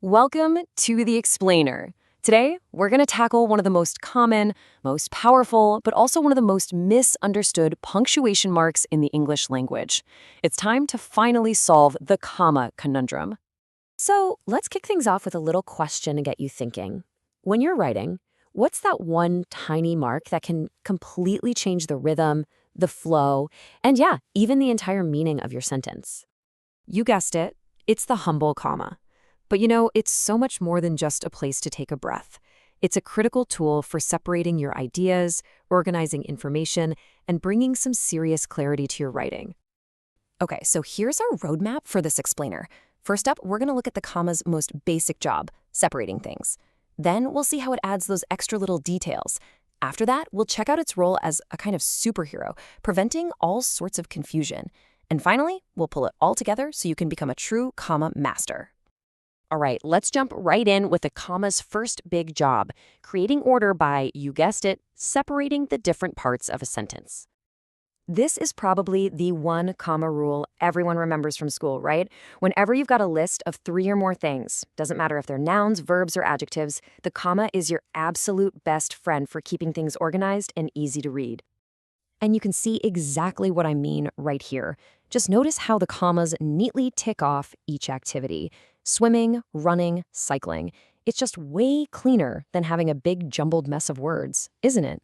Welcome to The Explainer. Today, we're going to tackle one of the most common, most powerful, but also one of the most misunderstood punctuation marks in the English language. It's time to finally solve the comma conundrum. So let's kick things off with a little question and get you thinking. When you're writing, what's that one tiny mark that can completely change the rhythm, the flow, and yeah, even the entire meaning of your sentence? You guessed it, it's the humble comma. But it's so much more than just a place to take a breath. It's a critical tool for separating your ideas, organizing information, and bringing some serious clarity to your writing. Okay, so here's our roadmap for this explainer. First up, we're going to look at the comma's most basic job, separating things. Then we'll see how it adds those extra little details. After that, we'll check out its role as a kind of superhero, preventing all sorts of confusion. And finally, we'll pull it all together so you can become a true comma master. All right, let's jump right in with the comma's first big job, creating order by, you guessed it, separating the different parts of a sentence. This is probably the one comma rule everyone remembers from school, right? Whenever you've got a list of 3 or more things, doesn't matter if they're nouns, verbs, or adjectives, the comma is your absolute best friend for keeping things organized and easy to read. And you can see exactly what I mean right here. Just notice how the commas neatly tick off each activity. Swimming, running, cycling. It's just way cleaner than having a big jumbled mess of words, isn't it?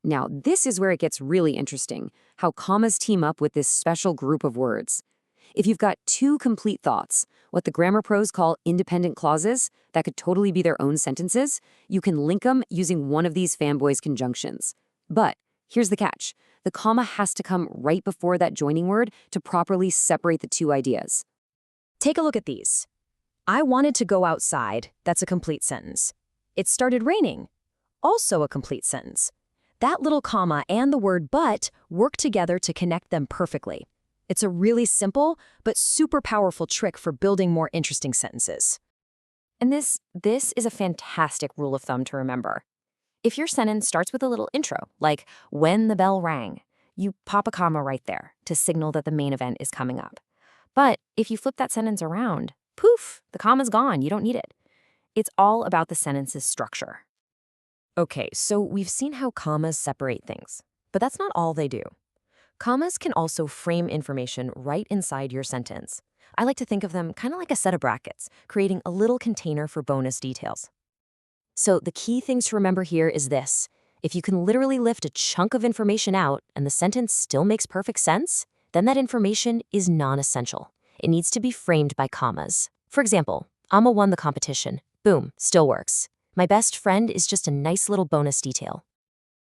Now, this is where it gets really interesting, how commas team up with this special group of words. If you've got 2 complete thoughts, what the grammar pros call independent clauses, that could totally be their own sentences, you can link them using one of these fanboys conjunctions. But here's the catch. The comma has to come right before that joining word to properly separate the 2 ideas. Take a look at these. I wanted to go outside. That's a complete sentence. It started raining. Also a complete sentence. That little comma and the word but work together to connect them perfectly. It's a really simple but super powerful trick for building more interesting sentences. And this is a fantastic rule of thumb to remember. If your sentence starts with a little intro, like when the bell rang, you pop a comma right there to signal that the main event is coming up. But if you flip that sentence around, poof, the comma's gone. You don't need it. It's all about the sentence's structure. Okay, so we've seen how commas separate things, but that's not all they do. Commas can also frame information right inside your sentence. I like to think of them kind of like a set of brackets, creating a little container for bonus details. So the key things to remember here is this. If you can literally lift a chunk of information out and the sentence still makes perfect sense, then that information is non-essential. It needs to be framed by commas. For example, Amma won the competition. Boom, still works. My best friend is just a nice little bonus detail.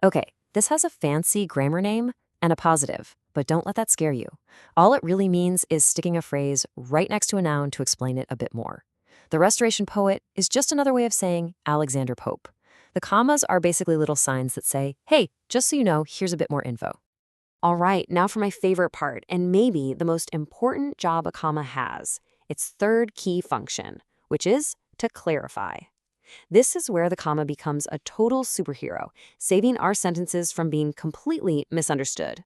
Okay, this has a fancy grammar name and a positive, but don't let that scare you. All it really means is sticking a phrase right next to a noun to explain it a bit more. The Restoration Poet is just another way of saying Alexander Pope. The commas are basically little signs that say, hey, just so you know, here's a bit more info. All right, now for my favorite part, and maybe the most important job a comma has, its third key function, which is to clarify. This is where the comma becomes a total superhero, saving our sentences from being completely misunderstood.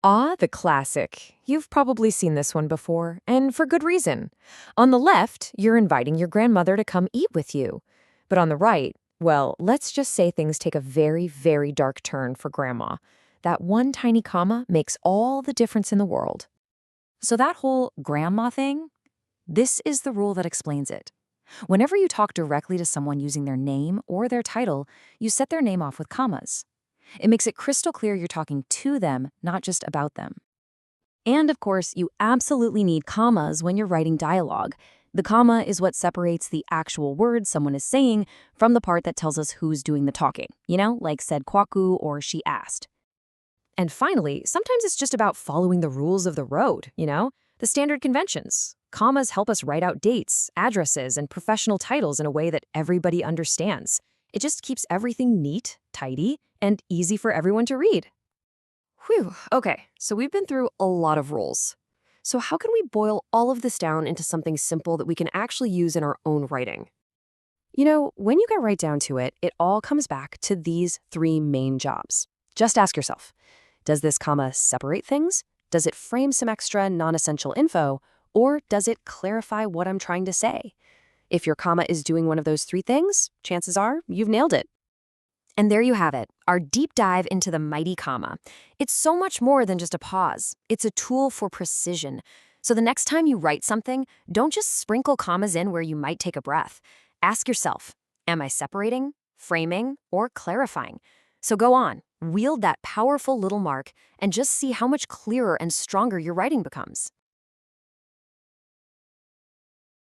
The classic. You've probably seen this one before, and for good reason. On the left, you're inviting your grandmother to come eat with you. But on the right, well, let's just say things take a very, very dark turn for Grandma. That one tiny comma makes all the difference in the world. So that whole grandma thing, this is the rule that explains it. Whenever you talk directly to someone using their name or their title, you set their name off with commas. It makes it crystal clear you're talking to them, not just about them. And of course, you absolutely need commas when you're writing dialogue. The comma is what separates the actual words someone is saying from the part that tells us who's doing the talking, like said Kwaku or she asked. And finally, sometimes it's just about following the rules of the road, the standard conventions. Commas help us write out dates, addresses, and professional titles in a way that everybody understands. It just keeps everything neat, tidy, and easy for everyone to read. Whew, okay, so we've been through a lot of rules. So how can we boil all of this down into something simple that we can actually use in our own writing? When you get right down to it, it all comes back to these 3 main jobs. Just ask yourself, does this comma separate things? Does it frame some extra non-essential info? Or does it clarify what I'm trying to say? If your comma is doing one of those three things, chances are you've nailed it. And there you have it, our deep dive into the mighty comma. It's so much more than just a pause. It's a tool for precision. So the next time you write something, don't just sprinkle commas in where you might take a breath. Ask yourself, am I separating, framing, or clarifying? So go on, wield that powerful little mark, and just see how much clearer and stronger your writing becomes.